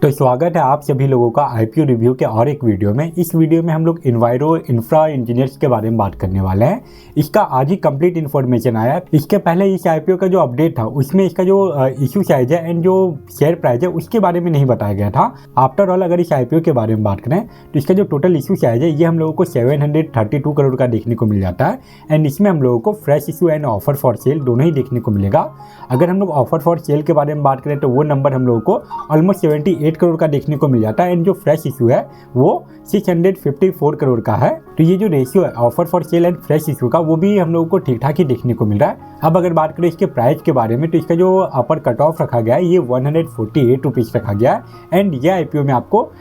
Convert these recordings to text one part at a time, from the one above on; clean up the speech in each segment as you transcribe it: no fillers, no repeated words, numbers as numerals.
तो स्वागत है आप सभी लोगों का आईपीओ रिव्यू के और एक वीडियो में। इस वीडियो में हम लोग इन्वायरो इंफ्रा इंजीनियर्स के बारे में बात करने वाले हैं। इसका आज ही कंप्लीट इन्फॉर्मेशन आया। इसके पहले इस आईपीओ का जो अपडेट था उसमें इसका जो इशू साइज है एंड जो शेयर प्राइस है उसके बारे में नहीं बताया गया था। आफ्टर ऑल अगर इस आईपीओ के बारे में बात करें तो इसका जो टोटल इशू साइज है ये हम लोगों को 732 करोड़ का देखने को मिल जाता है। एंड इसमें हम लोगों को fresh issue and offer for sale दोनों ही देखने को मिलेगा। अगर हम लोग ऑफर फॉर सेल के बारे में बात करें तो वो नंबर हम लोगों को ऑलमोस्ट 78 करोड़ का देखने को मिल जाता है। एंड जो फ्रेश इशू है वो 654 करोड़ का है। तो ये जो रेशियो है offer for sale and fresh issue का वो भी हम लोगों को ठीक ठाक ही देखने को मिल रहा है। अब अगर बात करें इसके प्राइस के बारे में तो इसका जो अपर कट ऑफ रखा गया है ये 148 रुपीज़ रखा गया है। एंड ये आईपीओ में आपको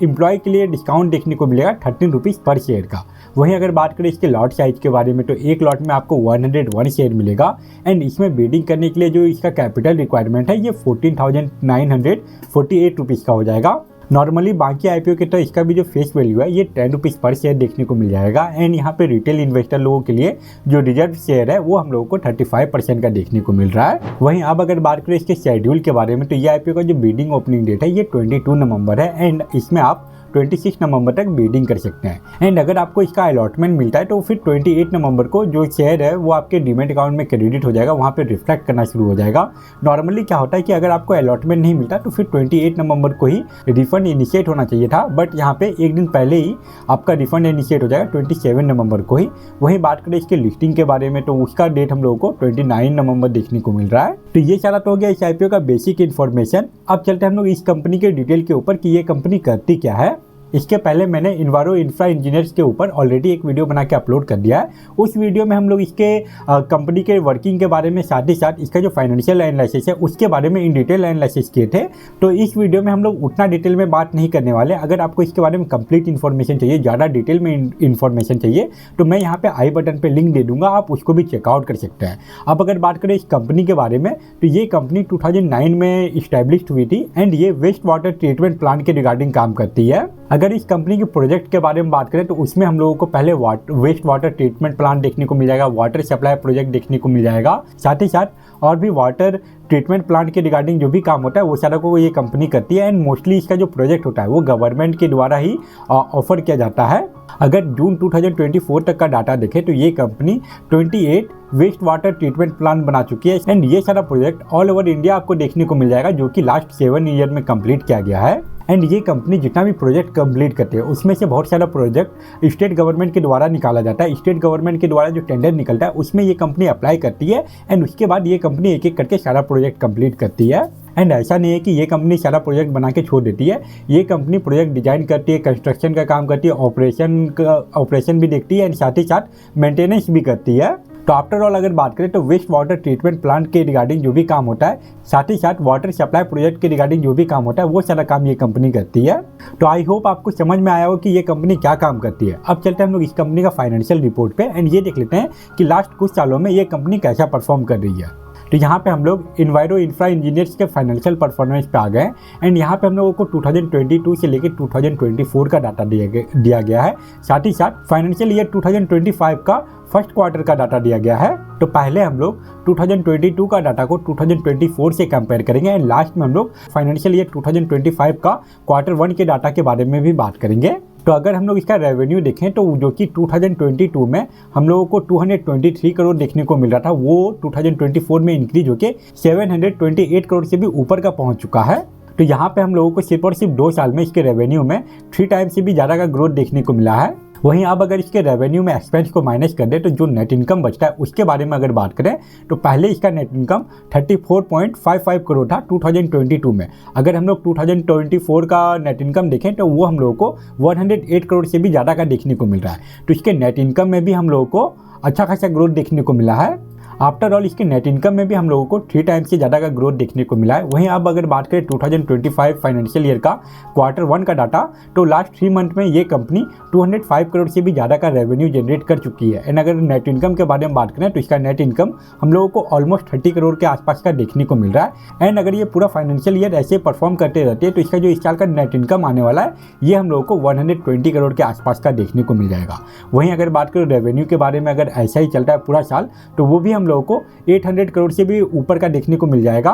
एम्प्लॉय के लिए डिस्काउंट देखने को मिलेगा 13 रुपीज़ पर शेयर का। वहीं अगर बात करें इसके लॉट साइज के बारे में तो एक लॉट में आपको 101 शेयर मिलेगा। एंड इसमें बिडिंग करने के लिए जो इसका कैपिटल रिक्वायरमेंट है ये 14,948 रुपीज़ का हो जाएगा। नॉर्मली बाकी आईपीओ के तो इसका भी जो फेस वैल्यू है ये 10 रुपीज़ पर शेयर देखने को मिल जाएगा। एंड यहाँ पे रिटेल इन्वेस्टर लोगों के लिए जो रिजर्व शेयर है वो हम लोगों को 35% का देखने को मिल रहा है। वहीं अब अगर बात करें इसके शेड्यूल के बारे में तो ये आईपीओ का जो बिडिंग ओपनिंग डेट है ये 22 नवंबर है। एंड इसमें आप 26 नवंबर तक बिडिंग कर सकते हैं। एंड अगर आपको इसका अलॉटमेंट मिलता है तो फिर 28 नवंबर को जो शेयर है वो आपके डीमेट अकाउंट में क्रेडिट हो जाएगा, वहाँ पे रिफ्लेक्ट करना शुरू हो जाएगा। नॉर्मली क्या होता है कि अगर आपको अलॉटमेंट नहीं मिलता तो फिर 28 नवंबर को ही रिफंड इनिशिएट होना चाहिए था, बट यहाँ पे एक दिन पहले ही आपका रिफंड इनिशिएट हो जाएगा 27 नवंबर को ही। वहीं बात करें इसके लिस्टिंग के बारे में तो उसका डेट हम लोगों को 29 नवंबर देखने को मिल रहा है। तो ये सारा तो हो गया इस आईपीओ का बेसिक इन्फॉर्मेशन। अब चलते हैं हम लोग इस कंपनी के डिटेल के ऊपर कि ये कंपनी करती क्या है। इसके पहले मैंने इन्वायरो इंफ्रा इंजीनियर्स के ऊपर ऑलरेडी एक वीडियो बना के अपलोड कर दिया है। उस वीडियो में हम लोग इसके कंपनी के वर्किंग के बारे में साथ ही साथ इसका जो फाइनेंशियल एनालिसिस है उसके बारे में इन डिटेल एनालिसिस किए थे। तो इस वीडियो में हम लोग उतना डिटेल में बात नहीं करने वाले। अगर आपको इसके बारे में कंप्लीट इन्फॉर्मेशन चाहिए, ज़्यादा डिटेल में इन्फॉर्मेशन चाहिए तो मैं यहाँ पे आई बटन पे लिंक दे दूंगा, आप उसको भी चेकआउट कर सकते हैं। अब अगर बात करें इस कंपनी के बारे में तो ये कंपनी 2009 में इस्टेब्लिश हुई थी। एंड ये वेस्ट वाटर ट्रीटमेंट प्लांट के रिगार्डिंग काम करती है। अगर इस कंपनी के प्रोजेक्ट के बारे में बात करें तो उसमें हम लोगों को पहले वेस्ट वाटर ट्रीटमेंट प्लांट देखने को मिल जाएगा, वाटर सप्लाई प्रोजेक्ट देखने को मिल जाएगा, साथ ही साथ और भी वाटर ट्रीटमेंट प्लांट के रिगार्डिंग जो भी काम होता है वो सारा को ये कंपनी करती है। एंड मोस्टली इसका जो प्रोजेक्ट होता है वो गवर्नमेंट के द्वारा ही ऑफर किया जाता है। अगर जून 2024 तक का डाटा देखें तो ये company 28 waste water treatment plant बना चुकी है। एंड ये सारा प्रोजेक्ट ऑल ओवर इंडिया आपको देखने को मिल जाएगा जो कि लास्ट 7 ईयर में कंप्लीट किया गया है। एंड ये कंपनी जितना भी प्रोजेक्ट कंप्लीट करती है उसमें से बहुत सारा प्रोजेक्ट स्टेट गवर्नमेंट के द्वारा निकाला जाता है। स्टेट गवर्नमेंट के द्वारा जो टेंडर निकलता है उसमें ये कंपनी अप्लाई करती है। एंड उसके बाद ये कंपनी एक एक करके सारा प्रोजेक्ट कंप्लीट करती है। एंड ऐसा नहीं है कि ये कंपनी सारा प्रोजेक्ट बना के छोड़ देती है। ये कंपनी प्रोजेक्ट डिजाइन करती है, कंस्ट्रक्शन का काम करती है, ऑपरेशन भी देखती है एंड साथ ही साथ मेंटेनेंस भी करती है। तो आफ्टर ऑल अगर बात करें तो वेस्ट वाटर ट्रीटमेंट प्लांट के रिगार्डिंग जो भी काम होता है, साथ ही साथ वाटर सप्लाई प्रोजेक्ट के रिगार्डिंग जो भी काम होता है वो सारा काम ये कंपनी करती है। तो आई होप आपको समझ में आया हो कि ये कंपनी क्या काम करती है। अब चलते हैं हम लोग इस कंपनी का फाइनेंशियल रिपोर्ट पे एंड ये देख लेते हैं कि लास्ट कुछ सालों में ये कंपनी कैसा परफॉर्म कर रही है। तो यहाँ पे हम लोग इन्वायरो इंफ्रा इंजीनियर्स के फाइनेंशियल परफॉर्मेंस पे आ गए। एंड यहाँ पे हम लोगों को 2022 से लेकर 2024 का डाटा दिया गया है। साथ ही साथ फाइनेंशियल ईयर 2025 का फर्स्ट क्वार्टर का डाटा दिया गया है। तो पहले हम लोग 2022 का डाटा को 2024 से कंपेयर करेंगे एंड लास्ट में हम लोग फाइनेंशियल ईयर 2025 का क्वार्टर 1 के डाटा के बारे में भी बात करेंगे। तो अगर हम लोग इसका रेवेन्यू देखें तो जो कि 2022 में हम लोगों को 223 करोड़ देखने को मिल रहा था वो 2024 में इंक्रीज होकर 728 करोड़ से भी ऊपर का पहुंच चुका है। तो यहाँ पे हम लोगों को सिर्फ और सिर्फ 2 साल में इसके रेवेन्यू में 3 टाइम्स से भी ज़्यादा का ग्रोथ देखने को मिला है। वहीं अब अगर इसके रेवेन्यू में एक्सपेंस को माइनस कर दे तो जो नेट इनकम बचता है उसके बारे में अगर बात करें तो पहले इसका नेट इनकम 34.55 करोड़ था 2022 में। अगर हम लोग 2024 का नेट इनकम देखें तो वो हम लोगों को 108 करोड़ से भी ज़्यादा का देखने को मिल रहा है। तो इसके नेट इनकम में भी हम लोगों को अच्छा खासा ग्रोथ देखने को मिला है। आफ्टर ऑल इसके नेट इनकम में भी हम लोगों को 3 टाइम्स से ज़्यादा का ग्रोथ देखने को मिला है। वहीं अब अगर बात करें 2025 फाइनेंशियल ईयर का क्वार्टर 1 का डाटा तो लास्ट 3 मंथ में ये कंपनी 205 करोड़ से भी ज़्यादा का रेवेन्यू जनरेट कर चुकी है। एंड अगर नेट इनकम के बारे में बात करें तो इसका नेट इनकम हम लोगों को ऑलमोस्ट 30 करोड़ के आसपास का देखने को मिल रहा है। एंड अगर ये पूरा फाइनेंशियल ईयर ऐसे परफॉर्म करते रहते हैं तो इसका जो इस साल का नेट इनकम आने वाला है ये हम लोगों को 120 करोड़ के आसपास का देखने को मिल जाएगा। वहीं अगर बात करें रेवेन्यू के बारे में, अगर ऐसा ही चलता है पूरा साल तो वो भी हम लोगों को 800 करोड़ से भी ऊपर का देखने को मिल जाएगा।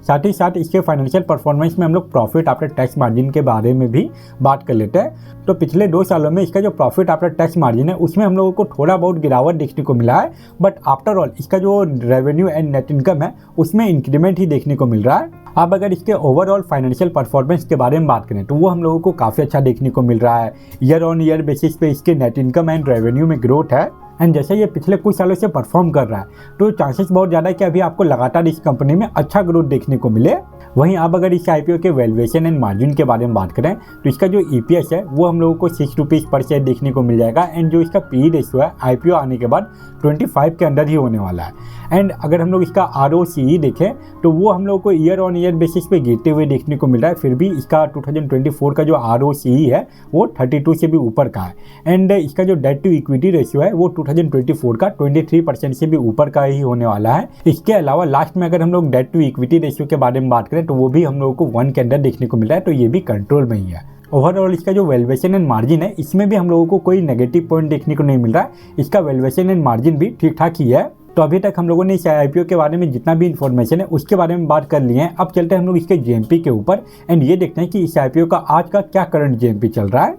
साथ ही साथ इसके फाइनेंशियल परफॉर्मेंस में हम लोग प्रॉफिट आफ्टर टैक्स मार्जिन के बारे में भी बात कर लेते हैं। तो पिछले 2 सालों में इसका जो प्रॉफिट आफ्टर टैक्स मार्जिन है उसमें हम लोगों को थोड़ा बहुत गिरावट देखने को मिला है, बट आफ्टर ऑल इसका जो रेवेन्यू एंड नेट इनकम है उसमें इंक्रीमेंट ही देखने को मिल रहा है। अब अगर इसके ओवरऑल फाइनेंशियल परफॉर्मेंस के बारे में बात करें तो वो हम लोगों को काफ़ी अच्छा देखने को मिल रहा है। ईयर ऑन ईयर बेसिस पे इसके नेट इनकम एंड रेवेन्यू में ग्रोथ है, एंड जैसे ये पिछले कुछ सालों से परफॉर्म कर रहा है तो चांसेस बहुत ज़्यादा है कि अभी आपको लगातार इस कंपनी में अच्छा ग्रोथ देखने को मिले। वहीं अब अगर इस आईपीओ के वैल्यूएशन एंड मार्जिन के बारे में बात करें तो इसका जो ईपीएस है वो हम लोगों को 6 रुपीज़ पर शेयर देखने को मिल जाएगा, एंड जो इसका पी रेशियो है आईपीओ आने के बाद 25 के अंदर ही होने वाला है। एंड अगर हम लोग इसका आरओसीई देखें तो वो हम लोग को ईयर ऑन ईयर बेसिस पे गिरते हुए देखने को मिल रहा है, फिर भी इसका 2024 का जो आरओसीई है वो 32 से भी ऊपर का है, एंड इसका जो डेट टू इक्विटी रेशियो है वो 2024 का 23% से भी ऊपर का ही होने वाला है। इसके अलावा लास्ट में अगर हम लोग डेट टू इक्विटी रेशियो के बारे में बात करें तो वो भी हम लोगों को 1 के अंदर देखने को मिल रहा है, तो ये भी कंट्रोल में ही है। ओवरऑल इसका जो वैल्यूएशन एंड मार्जिन है इसमें भी हम लोगों को कोई नेगेटिव पॉइंट देखने को नहीं मिल रहा है, इसका वैल्यूएशन एंड मार्जिन भी ठीक ठाक ही है। तो अभी तक हम लोगों ने इस आईपीओ के बारे में जितना भी इन्फॉर्मेशन है उसके बारे में बात कर लिए हैं। अब चलते हैं हम लोग इसके जीएमपी के ऊपर, एंड ये देखते हैं कि इस आईपीओ का आज का क्या करंट जीएमपी चल रहा है।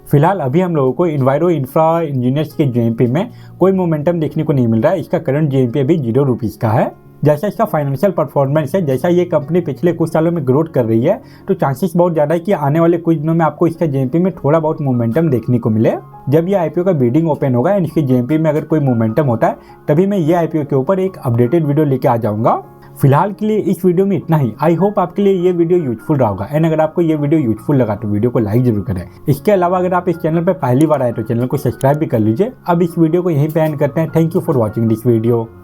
फिलहाल अभी हम लोगों को इन्वायरो इंफ्रा इंजीनियर्स के जीएमपी में कोई मोमेंटम देखने को नहीं मिल रहा है। इसका करंट जीएमपी अभी 0 रुपीज़ का है। जैसा इसका फाइनेंशियल परफॉर्मेंस है, जैसा ये कंपनी पिछले कुछ सालों में ग्रोथ कर रही है तो चांसेस बहुत ज़्यादा है कि आने वाले कुछ दिनों में आपको इसका जीएमपी में थोड़ा बहुत मोमेंटम देखने को मिले। जब ये आईपीओ का बिडिंग ओपन होगा एंड इसके जीएमपी में अगर कोई मोमेंटम होता है तभी मैं ये आईपीओ के ऊपर एक अपडेटेड वीडियो लेके आ जाऊँगा। फिलहाल के लिए इस वीडियो में इतना ही। आई होप आपके लिए ये वीडियो यूजफुल रहा होगा, एंड अगर आपको ये वीडियो यूजफुल लगा तो वीडियो को लाइक जरूर करें। इसके अलावा अगर आप इस चैनल पर पहली बार आए तो चैनल को सब्सक्राइब भी कर लीजिए। अब इस वीडियो को यहीं पे एंड करते हैं। Thank you for watching this video.